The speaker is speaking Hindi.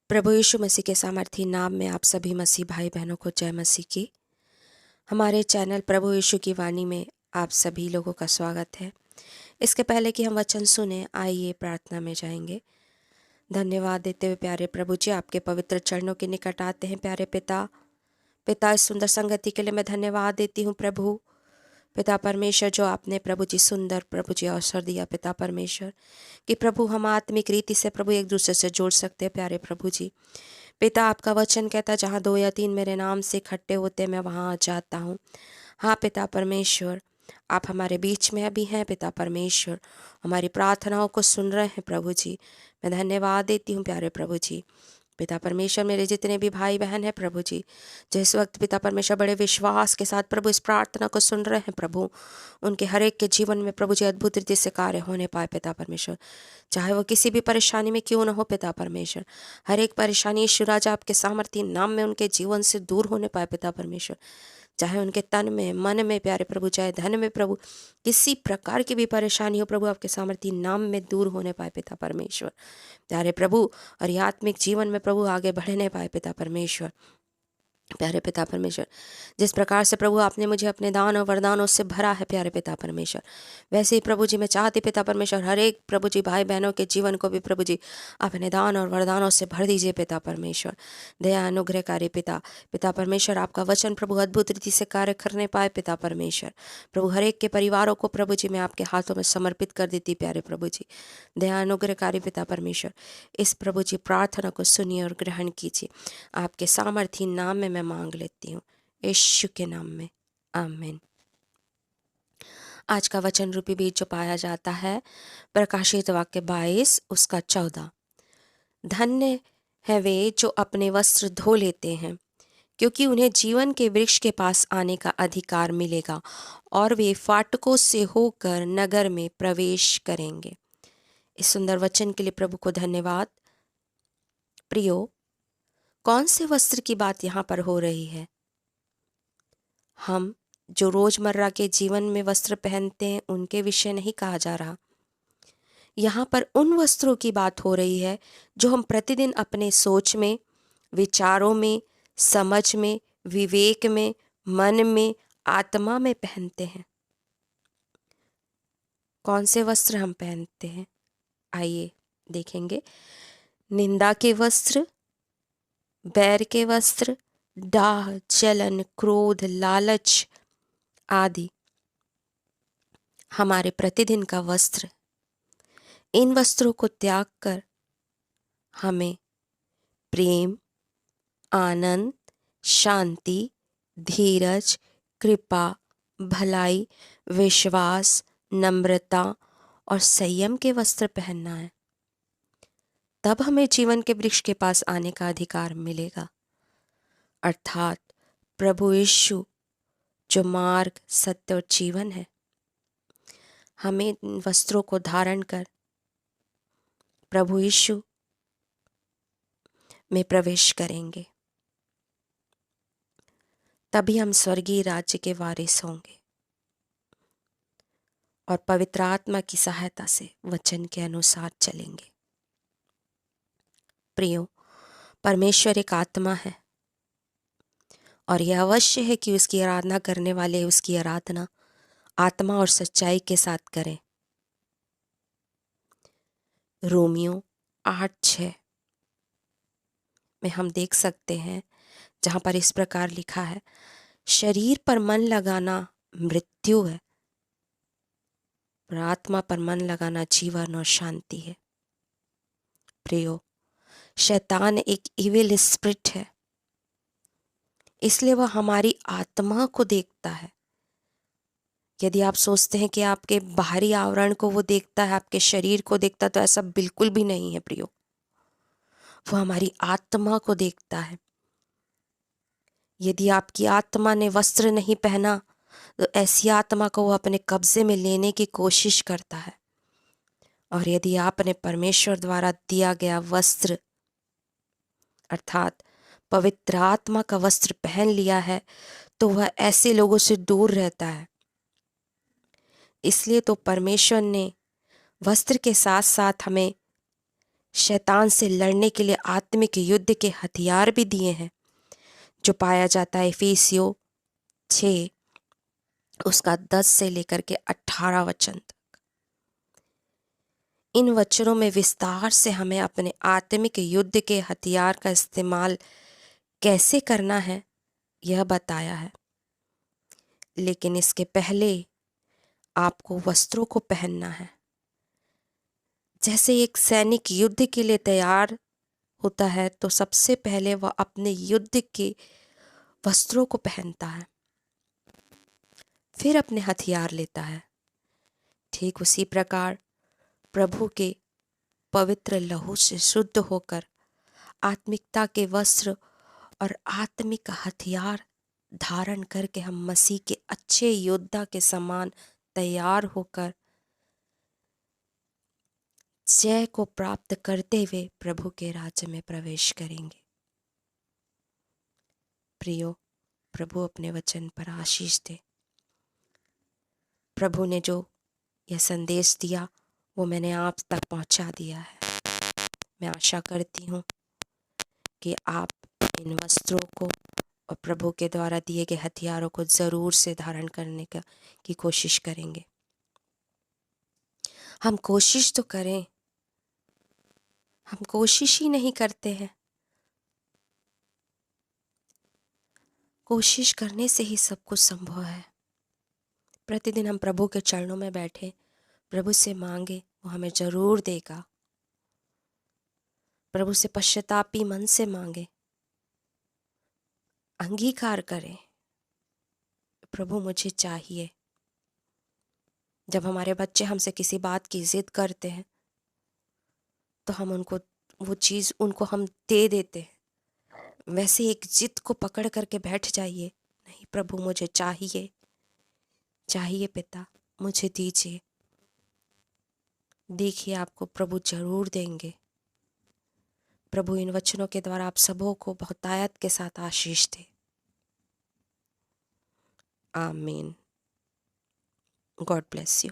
प्रभु यीशु मसीह के सामर्थी नाम में आप सभी मसीह भाई बहनों को जय मसीह की। हमारे चैनल प्रभु यीशु की वाणी में आप सभी लोगों का स्वागत है। इसके पहले कि हम वचन सुने, आइए प्रार्थना में जाएंगे। धन्यवाद देते हुए प्यारे प्रभु जी, आपके पवित्र चरणों के निकट आते हैं। प्यारे पिता इस सुंदर संगति के लिए मैं धन्यवाद देती हूँ प्रभु। पिता परमेश्वर, जो आपने प्रभु जी सुंदर प्रभु जी अवसर दिया पिता परमेश्वर, कि प्रभु हम आत्मिक रीति से प्रभु एक दूसरे से जोड़ सकते हैं। प्यारे प्रभु जी, पिता आपका वचन कहता है, जहाँ 2 या 3 मेरे नाम से इकट्ठे होते मैं वहाँ आ जाता हूँ। हाँ पिता परमेश्वर, आप हमारे बीच में अभी हैं पिता परमेश्वर, हमारी प्रार्थनाओं को सुन रहे हैं प्रभु जी। मैं धन्यवाद देती हूँ प्यारे प्रभु जी। पिता परमेश्वर, मेरे जितने भी भाई बहन हैं प्रभु जी, जो इस वक्त पिता परमेश्वर बड़े विश्वास के साथ प्रभु इस प्रार्थना को सुन रहे हैं प्रभु, उनके हर एक के जीवन में प्रभु जी अद्भुत रीति से कार्य होने पाए पिता परमेश्वर। चाहे वो किसी भी परेशानी में क्यों न हो पिता परमेश्वर, हर एक परेशानी यीशु राजा आपके सामर्थी नाम में उनके जीवन से दूर होने पाए पिता परमेश्वर। चाहे उनके तन में, मन में प्यारे प्रभु, चाहे धन में प्रभु, किसी प्रकार की भी परेशानी हो प्रभु, आपके सामर्थी नाम में दूर होने पाए पिता परमेश्वर प्यारे प्रभु। और ये आत्मिक जीवन में प्रभु आगे बढ़ने पाए पिता परमेश्वर। प्यारे पिता परमेश्वर, जिस प्रकार से प्रभु आपने मुझे अपने दान और वरदानों से भरा है प्यारे पिता परमेश्वर, वैसे ही प्रभु जी मैं चाहती पिता परमेश्वर हर एक प्रभु जी भाई बहनों के जीवन को भी प्रभु जी अपने दान और वरदानों से भर दीजिए पिता परमेश्वर। दया अनुग्रहकारी पिता परमेश्वर, आपका वचन प्रभु अद्भुत रीति से कार्य करने पाए पिता परमेश्वर। प्रभु हर एक के परिवारों को प्रभु जी मैं आपके हाथों में समर्पित कर देती प्यारे प्रभु जी। दया अनुग्रहकारी पिता परमेश्वर, इस प्रभु जी प्रार्थना को सुनिए और ग्रहण कीजिए। आपके सामर्थी नाम में मैं मांग लेती हूँ, यीशु के नाम में, आमीन। आज का वचन रूपी बीज जो पाया जाता है, प्रकाशित वाक्य 22 उसका 14। धन्य है वे जो अपने वस्त्र धो लेते हैं, क्योंकि उन्हें जीवन के वृक्ष के पास आने का अधिकार मिलेगा और वे फाटकों से होकर नगर में प्रवेश करेंगे। इस सुंदर वचन के लिए प्रभु को धन्यवाद। प्रियो, कौन से वस्त्र की बात यहाँ पर हो रही है? हम जो रोजमर्रा के जीवन में वस्त्र पहनते हैं उनके विषय नहीं कहा जा रहा। यहाँ पर उन वस्त्रों की बात हो रही है जो हम प्रतिदिन अपने सोच में, विचारों में, समझ में, विवेक में, मन में, आत्मा में पहनते हैं। कौन से वस्त्र हम पहनते हैं? आइए देखेंगे। निंदा के वस्त्र, बैर के वस्त्र, डाह, जलन, क्रोध, लालच आदि हमारे प्रतिदिन का वस्त्र। इन वस्त्रों को त्याग कर हमें प्रेम, आनंद, शांति, धीरज, कृपा, भलाई, विश्वास, नम्रता और संयम के वस्त्र पहनना है। तब हमें जीवन के वृक्ष के पास आने का अधिकार मिलेगा, अर्थात प्रभु यीशु जो मार्ग, सत्य और जीवन है। हमें इन वस्त्रों को धारण कर प्रभु यीशु में प्रवेश करेंगे, तभी हम स्वर्गीय राज्य के वारिस होंगे और पवित्र आत्मा की सहायता से वचन के अनुसार चलेंगे। प्रियो, परमेश्वर एक आत्मा है और यह अवश्य है कि उसकी आराधना करने वाले उसकी आराधना आत्मा और सच्चाई के साथ करें। रोमियो 8:6 में हम देख सकते हैं, जहां पर इस प्रकार लिखा है, शरीर पर मन लगाना मृत्यु है, पर आत्मा पर मन लगाना जीवन और शांति है। प्रियो, शैतान एक इविल स्पिरिट है, इसलिए वह हमारी आत्मा को देखता है। यदि आप सोचते हैं कि आपके बाहरी आवरण को वो देखता है, आपके शरीर को देखता है, तो ऐसा बिल्कुल भी नहीं है प्रियो। वो हमारी आत्मा को देखता है। यदि आपकी आत्मा ने वस्त्र नहीं पहना, तो ऐसी आत्मा को वो अपने कब्जे में लेने की कोशिश करता है। और यदि आपने परमेश्वर द्वारा दिया गया वस्त्र अर्थात पवित्र आत्मा का वस्त्र पहन लिया है, तो वह ऐसे लोगों से दूर रहता है। इसलिए तो परमेश्वर ने वस्त्र के साथ साथ हमें शैतान से लड़ने के लिए आत्मिक युद्ध के हथियार भी दिए हैं, जो पाया जाता है इफिसियों 6 उसका 10 से लेकर के 18 वचन तक। इन वचनों में विस्तार से हमें अपने आत्मिक युद्ध के हथियार का इस्तेमाल कैसे करना है यह बताया है। लेकिन इसके पहले आपको वस्त्रों को पहनना है। जैसे एक सैनिक युद्ध के लिए तैयार होता है तो सबसे पहले वह अपने युद्ध के वस्त्रों को पहनता है, फिर अपने हथियार लेता है। ठीक उसी प्रकार प्रभु के पवित्र लहू से शुद्ध होकर आत्मिकता के वस्त्र और आत्मिक हथियार धारण करके हम मसीह के अच्छे योद्धा के समान तैयार होकर जय को प्राप्त करते हुए प्रभु के राज्य में प्रवेश करेंगे। प्रियो, प्रभु अपने वचन पर आशीष दे। प्रभु ने जो यह संदेश दिया वो मैंने आप तक पहुंचा दिया है। मैं आशा करती हूँ कि आप इन वस्त्रों को और प्रभु के द्वारा दिए गए हथियारों को जरूर से धारण करने की कोशिश करेंगे। हम कोशिश तो करें, हम कोशिश ही नहीं करते हैं। कोशिश करने से ही सब कुछ संभव है। प्रतिदिन हम प्रभु के चरणों में बैठे प्रभु से मांगे, वो हमें जरूर देगा। प्रभु से पश्चातापी मन से मांगे, अंगीकार करें, प्रभु मुझे चाहिए। जब हमारे बच्चे हमसे किसी बात की जिद करते हैं तो हम उनको वो चीज़ उनको हम दे देते हैं। वैसे एक जिद को पकड़ करके बैठ जाइए, नहीं प्रभु मुझे चाहिए, चाहिए पिता मुझे दीजिए। देखिए आपको प्रभु जरूर देंगे। प्रभु इन वचनों के द्वारा आप सबों को बहुतायत के साथ आशीष दे। आमीन। God bless you.